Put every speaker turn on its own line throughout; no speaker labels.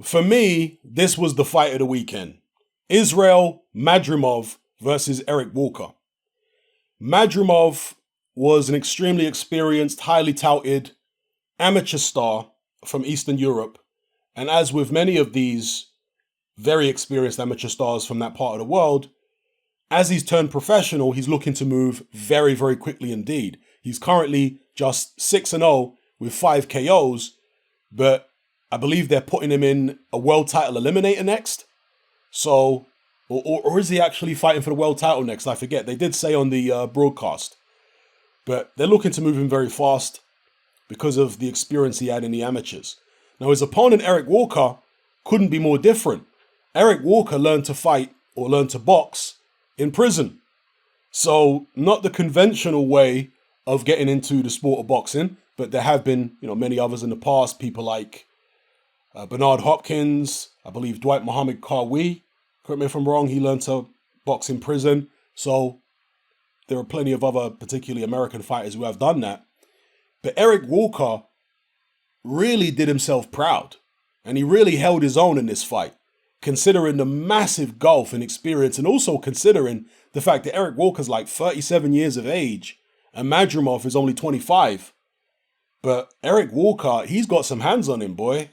For me, this was the fight of the weekend. Israil Madrimov versus Eric Walker. Madrimov was an extremely experienced, highly touted amateur star from Eastern Europe. And as with many of these very experienced amateur stars from that part of the world, as he's turned professional, he's looking to move very, very quickly indeed. He's currently just 6-0 with 5 KOs, but I believe they're putting him in a world title eliminator next. So, or is he actually fighting for the world title next? I forget. They did say on the broadcast. But they're looking to move him very fast because of the experience he had in the amateurs. Now, his opponent, Eric Walker, couldn't be more different. Eric Walker learned to fight or learned to box in prison. So, not the conventional way of getting into the sport of boxing, but there have been, many others in the past, people like Bernard Hopkins, I believe Dwight Muhammad Karwi, correct me if I'm wrong, he learned to box in prison. So there are plenty of other, particularly American fighters who have done that. But Eric Walker really did himself proud. And he really held his own in this fight, considering the massive gulf in experience and also considering the fact that Eric Walker's like 37 years of age and Madrimov is only 25. But Eric Walker, he's got some hands on him, boy.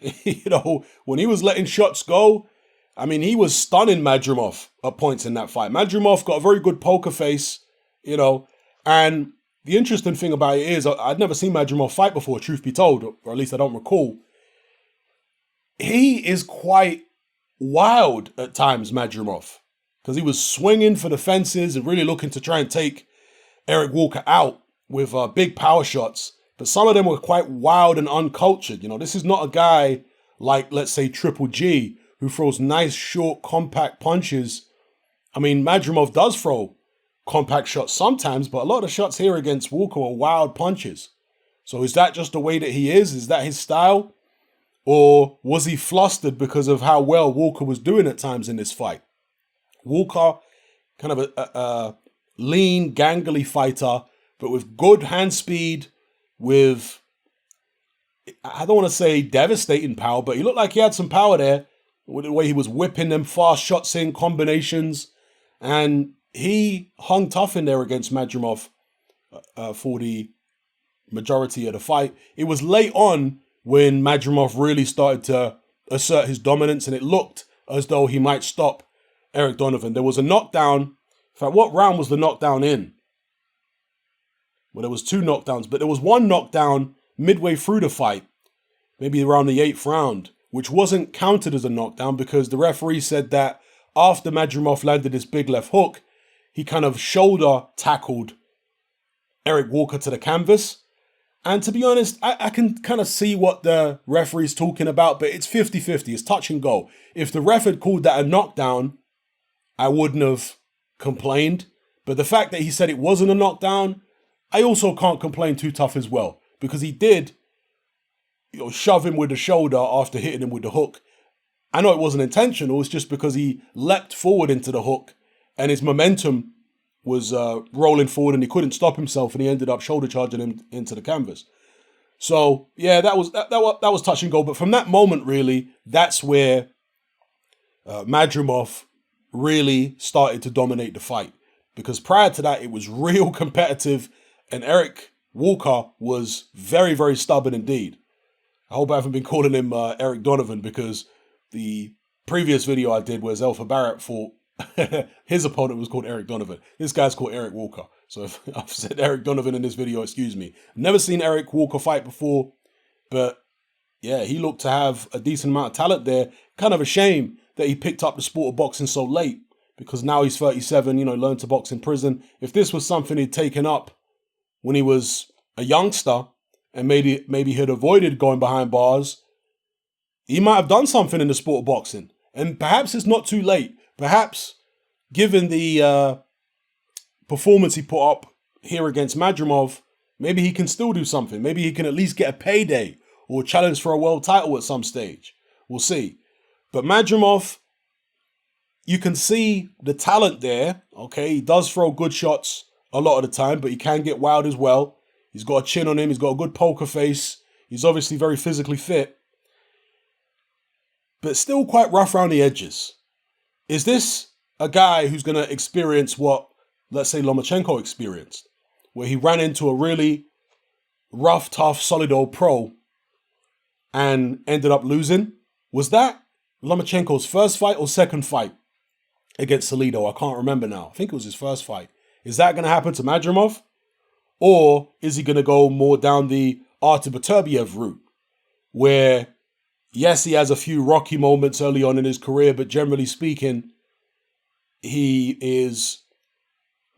When he was letting shots go, I mean, he was stunning Madrimov at points in that fight. Madrimov got a very good poker face, and the interesting thing about it is I'd never seen Madrimov fight before, truth be told, or at least I don't recall. He is quite wild at times, Madrimov, because he was swinging for the fences and really looking to try and take Eric Walker out with big power shots. But some of them were quite wild and uncultured. This is not a guy like, let's say, Triple G, who throws nice, short, compact punches. I mean, Madrimov does throw compact shots sometimes, but a lot of shots here against Walker are wild punches. So is that just the way that he is? Is that his style? Or was he flustered because of how well Walker was doing at times in this fight? Walker, kind of a lean, gangly fighter, but with good hand speed, with, I don't want to say devastating power, but he looked like he had some power there with the way he was whipping them fast shots in, combinations, and he hung tough in there against Madrimov for the majority of the fight. It was late on when Madrimov really started to assert his dominance, and it looked as though he might stop Eric Donovan. There was a knockdown. In fact, what round was the knockdown in? Well, there was 2 knockdowns, but there was one knockdown midway through the fight, maybe around the 8th round, which wasn't counted as a knockdown because the referee said that after Madrimov landed this big left hook, he kind of shoulder tackled Eric Walker to the canvas. And to be honest, I can kind of see what the referee's talking about, but it's 50-50. It's touch and go. If the ref had called that a knockdown, I wouldn't have complained. But the fact that he said it wasn't a knockdown, I also can't complain too tough as well, because he did shove him with the shoulder after hitting him with the hook. I know it wasn't intentional. It's just because he leapt forward into the hook and his momentum was rolling forward and he couldn't stop himself and he ended up shoulder charging him into the canvas. So yeah, that was touch and go. But from that moment, really, that's where Madrimov really started to dominate the fight, because prior to that, it was real competitive. And Eric Walker was very, very stubborn indeed. I hope I haven't been calling him Eric Donovan, because the previous video I did was Alpha Barrett fought. His opponent was called Eric Donovan. This guy's called Eric Walker. So if I've said Eric Donovan in this video, excuse me. Never seen Eric Walker fight before, but yeah, he looked to have a decent amount of talent there. Kind of a shame that he picked up the sport of boxing so late, because now he's 37, learned to box in prison. If this was something he'd taken up when he was a youngster and maybe he'd avoided going behind bars, he might have done something in the sport of boxing. And perhaps it's not too late. Perhaps, given the performance he put up here against Madrimov, maybe he can still do something. Maybe he can at least get a payday or challenge for a world title at some stage. We'll see. But Madrimov, you can see the talent there. Okay, he does throw good shots a lot of the time, but he can get wild as well. He's got a chin on him. He's got a good poker face. He's obviously very physically fit. but still quite rough around the edges. Is this a guy who's going to experience what, let's say, Lomachenko experienced, where he ran into a really rough, tough, solid old pro and ended up losing? Was that Lomachenko's first fight or second fight against Salido? I can't remember now. I think it was his first fight. Is that going to happen to Madrimov? Or is he going to go more down the Artur Beterbiev route, where, yes, he has a few rocky moments early on in his career, but generally speaking, he is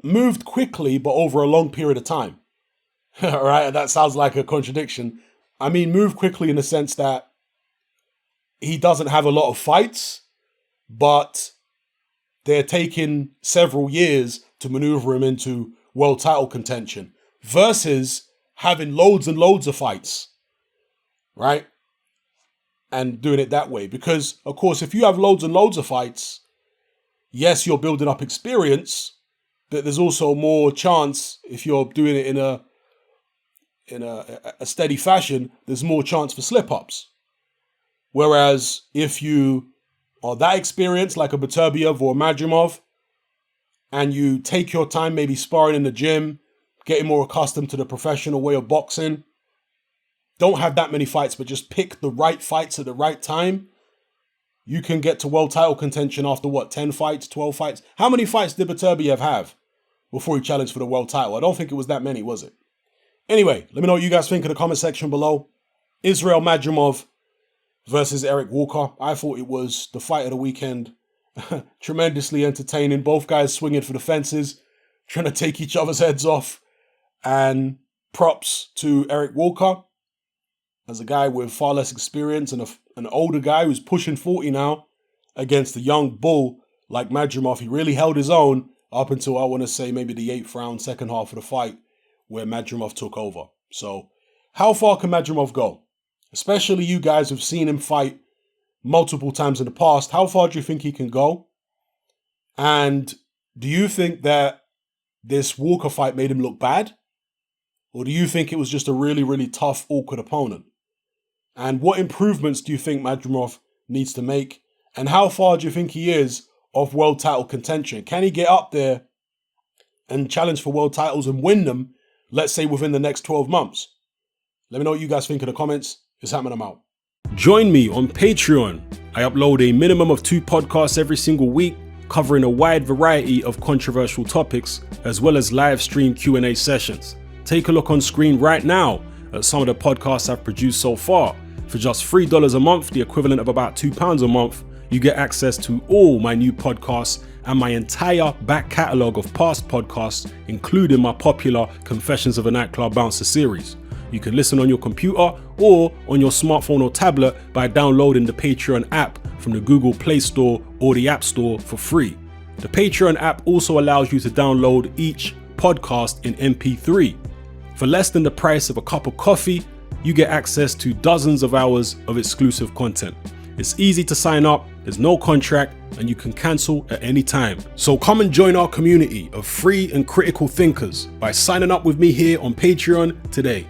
moved quickly, but over a long period of time. All right, that sounds like a contradiction. I mean, move quickly in the sense that he doesn't have a lot of fights, but they're taking several years to maneuver him into world title contention versus having loads and loads of fights, right? And doing it that way. Because, of course, if you have loads and loads of fights, yes, you're building up experience, but there's also more chance, if you're doing it in a steady fashion, there's more chance for slip-ups. Whereas if you are that experienced, like a Beterbiev or a Madrimov, and you take your time maybe sparring in the gym, getting more accustomed to the professional way of boxing, don't have that many fights, but just pick the right fights at the right time, you can get to world title contention after what, 10 fights, 12 fights? How many fights did Beterbiev have before he challenged for the world title? I don't think it was that many, was it? Anyway, let me know what you guys think in the comment section below. Israil Madrimov versus Eric Walker. I thought it was the fight of the weekend. Tremendously entertaining. Both guys swinging for the fences, trying to take each other's heads off. And props to Eric Walker as a guy with far less experience and an older guy who's pushing 40 now against a young bull like Madrimov. He really held his own up until, I want to say, maybe the 8th round, second half of the fight, where Madrimov took over. So how far can Madrimov go? Especially you guys who've seen him fight multiple times in the past. How far do you think he can go? And do you think that this Walker fight made him look bad? Or do you think it was just a really, really tough, awkward opponent? And what improvements do you think Madrimov needs to make? And how far do you think he is of world title contention? Can he get up there and challenge for world titles and win them, let's say, within the next 12 months? Let me know what you guys think in the comments. It's happening, I'm out. Join me on Patreon. I upload a minimum of 2 podcasts every single week, covering a wide variety of controversial topics, as well as live stream Q&A sessions. Take a look on screen right now at some of the podcasts I've produced so far. For just $3 a month, the equivalent of about £2 a month, you get access to all my new podcasts and my entire back catalogue of past podcasts, including my popular Confessions of a Nightclub Bouncer series. You can listen on your computer or on your smartphone or tablet by downloading the Patreon app from the Google Play Store or the App Store for free. The Patreon app also allows you to download each podcast in MP3. For less than the price of a cup of coffee, you get access to dozens of hours of exclusive content. It's easy to sign up, there's no contract, and you can cancel at any time. So come and join our community of free and critical thinkers by signing up with me here on Patreon today.